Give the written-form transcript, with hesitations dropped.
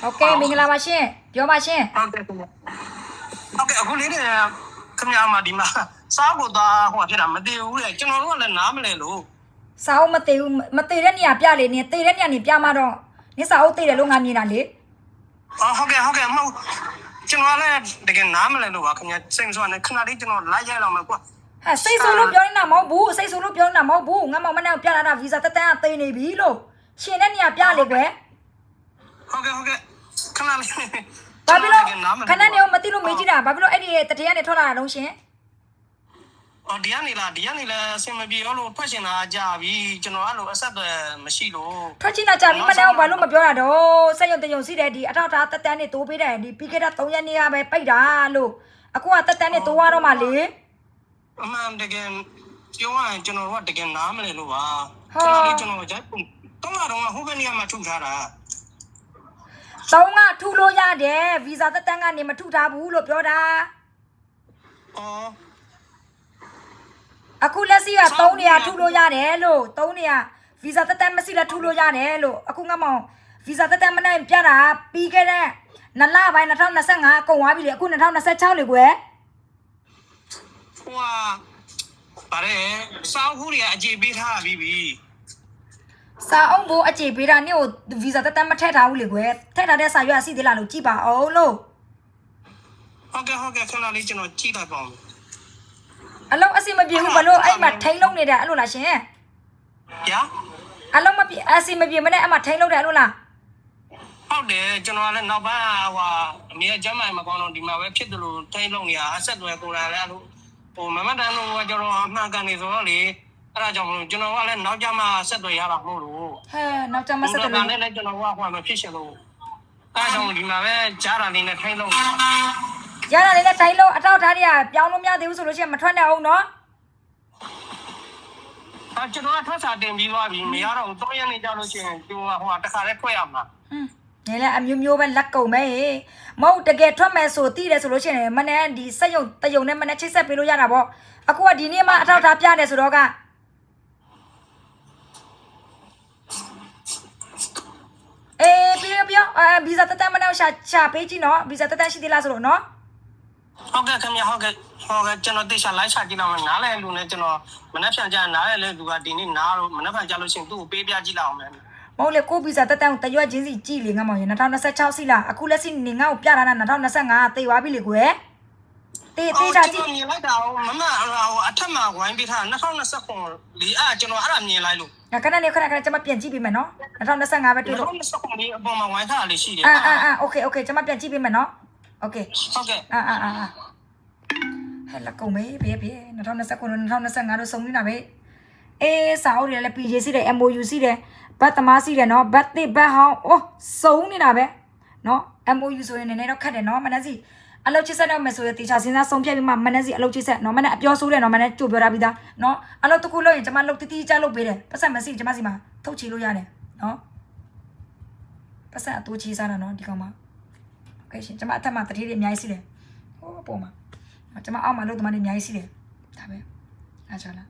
Ok mình làm mà xinပြောပါရှင် ဟုတ်ကဲ့အခုလေးနေခင်ဗျာမှာဒီမှာစားဖို့သွားဟိုဖြစ်တာမသိဘူးလေကျွန်တော်တို့ကလည်းနားမလဲလို့ sao mà tiêuတဲ့နေရာပြလေနေတေးတဲ့နေရာနေပြမှာတော့နေစာအုပ်တေးတယ်လို့ငါမြင်တာလေ ဟုတ်ကဲ့မဟုတ်ကျွန်တော်လည်းတကယ်နားမလဲလို့ပါခင်ဗျာစိတ်ဆိုးနေခဏလေးကျွန်တော်လိုက်ရိုက်တော့မယ်ကွာ ဟာစိတ်ဆိုးလို့ပြောနေတာမဟုတ်ဘူးစိတ်ဆိုးလို့ပြောနေတာမဟုတ်ဘူးငါမောင်မနဲ့ပြလာတာဗီဇာတက်တန်းအသေးနေပြီလို့ရှင်တဲ့နေရာပြလေကွယ် ဟုတ်ကဲ့ခဏလေး ဘာဖြစ်လို့ခဏနေမသိလို့မေးကြည့်တာဘာဖြစ်လို့အဲ့ဒီတတိယနဲ့ထွက်လာတာတော့ရှင် ဒီကနေလားအဆင်မပြေတော့လို့ထွက်ရှင်လာကြပြီကျွန်တော်အဲ့လိုအဆက်တွေမရှိလို့ ထွက်ချင်တာကြာပြီမနဲ့ဘာလို့မပြောတာတော့စက်ရုံတရုံစီးတယ်ဒီအထောက်ထားတက်တန်းနဲ့တိုးပေးတယ်ဒီပြီးခဲ့တဲ့3ရက်နေ့ကပဲပိတ်တာလို့အခုကတက်တန်းနဲ့တိုးရတော့မှလေ အမှန်တကယ်ပြောရရင်ကျွန်တော်ကတကယ်နားမလဲလို့ပါကျွန်တော်ကြိုက်တော့ဟိုဘက်နေရာမှာထုတ်ထားတာ 3ကထူလို့ရတယ်ဗီဇာတက်တန်းကနေမထူထားဘူးလို့ပြောတာအခုလက်စီက3နေရာထူလို့ရတယ်လို့3နေရာဗီဇာတက်တန်းမရှိလဲထူလို့ရတယ်လို့အခုငါမောင်ဗီဇာတက်တန်းမနိုင်ပြတာပြီးခဲ့တဲ့2လပိုင်း2025ကုန်သွားပြီလေအခု2026လေကွယ် ဟိုဗါရဲစောင်းခုတွေကအကြေပေးထားပြီ စာအုပ်ဘိုးအခြေပေးတာနေ့ကိုဗီဇာတက်တန်းမထည့်ထားဘူးလေကွယ်ထည့်ထားတဲ့စာရွက်အစီသေးလားလို့ကြည့်ပါအောင်လို့ ဟုတ်ကဲ့ခဏလေးကျွန်တော်ကြည့်လိုက်ပါဦး အလုံးအစီမပြေဘူးဘလို့အဲ့မှာထိန်လုံးနေတာအဲ့လိုလားရှင် ညာ အလုံးမပြေအစီမပြေမနဲ့အဲ့မှာထိန်လုံးတယ်အဲ့လိုလား ဟုတ်တယ်ကျွန်တော်လည်းနောက်ပိုင်းအမေကျမ်းမိုင်မကောင်းတော့ဒီမှာပဲဖြစ်တယ်လို့ထိန်းလုံးနေရအဆက်တွေကိုလာလည်းဟိုမမတန်းလို့ကျွန်တော်အမှန်ကန်နေဆိုတော့လေအဲ့ဒါကြောင့်မလို့ကျွန်တော်ကလည်းနောက်ကျမှဆက်တွေရတာမဟုတ်လို့ ဟဲနောက်ကျမဆက်တယ်လို့ လည်းကျွန်တော်ကဟိုမှာဖြစ်ရှင်လို့အဲ့ဒါကြောင့်ဒီမှာပဲကြားတာလေးနဲ့ထိန်းလုံး ရတာလေးနဲ့ထိုင်လုံးအထောက်ထားတွေကပြောင်းလို့မရသေးဘူးဆိုလို့ရှိရင်မထွက်နဲ့အောင်နော် ကျွန်တော်ကထွက်စာတင်ပြီးသွားပြီမရတော့3ရက်နေကြလို့ရှိရင်ဟိုတခါလေးထွက်ရမှာ နေလဲအမျိုးမျိုးပဲလက်ကုန်ပဲမဟုတ်တကယ်ထွက်မယ်ဆိုတည်တယ်ဆိုလို့ရှိရင်မနဲ့ဒီစက်ယုံတယုံနဲ့မနဲ့ချိတ်ဆက်ပေးလို့ရတာပေါ့အခုကဒီနေ့မှအထောက်ထားပြတယ်ဆိုတော့ကပြောဗီဇာတက်တန်းမနဲ့ရှာပေးကြည့်နော်ဗီဇာတက်တန်းရှိသေးလားဆိုတော့နော် ဟုတ်ကဲ့ခင်ဗျဟုတ်ကဲ့ကျွန်တော်တေချာလိုက်ချကြည့်တော့နားလဲလူနဲ့ကျွန်တော်မနှက်ဖြန်ကြနားလဲလေသူကဒီနေ့နားတော့မနှက်ဖြန်ကြလို့ရှိရင်သူ့ကိုပေးပြကြည့်လောက်အောင်မယ် မဟုတ်လေကိုဗီဇာတက်တန်းကိုတရွက်ချင်းစီကြည့်လေငါမောင်ရ2026စီလားအခုလက်စီနေငါ့ကိုပြထားတာ2025တေးသွားပြီလေကွယ်တေးချကြည့် မြင်လိုက်တာမမအထက်မှာဝိုင်းပေးထား2029လေကျွန်တော်အဲ့ဒါမြင်လိုက်လို့ ငါခဏနေခဏကျွန်မပြန်ကြည့်ပေးမယ်နော်2025ပဲတွေ့လို့ 2029လေးအပေါ်မှာဝိုင်းထားတာလေးရှိတယ် โอเคကျွန်မပြန်ကြည့်ပေးမယ်နော်โอเค ဟုတ်ကဲ့ဟဲ့လက်ကုန်ပဲဘေး2029 2025လို့စုံနေတာပဲစာအုပ်တွေလည်း PJ စီးတယ် MOU စီးတယ်ဘတ်သမားစီးတယ်နော်ဘတ်တစ်ဘတ်ဟောင်းစုံနေတာပဲနော် MOU ဆိုရင်နည်းနည်းတော့ခက်တယ်နော်မနက်စီအလုပ်ချစ်ဆက်တော့မယ်ဆိုရင်တေချာစဉ်းစားဆုံးဖြတ်ပြီးမှမနက်စီအလုပ်ချစ်ဆက်နော်မနက်အပြောဆိုးတယ်နော်မနက်ကြိုပြောထားပြီးသားနော်အလုပ်တစ်ခုလုပ်ရင်ကျွန်မလုပ်တီးကြလုပ်ပေးတယ်ပတ်စံမရှိကျွန်မစီမှာထုတ်ချီလို့ရတယ်နော်ပတ်စံအတူချီစားတာနော်ဒီကောင်မโอเคရှင်ကျွန်မအထက်မှာတတိတွေအများကြီးစီးတယ်ဟိုအပေါ်မှာကျွန်မအောက်မှာလုပ်သမားတွေအများကြီးစီးတယ်ဒါပဲအားချလား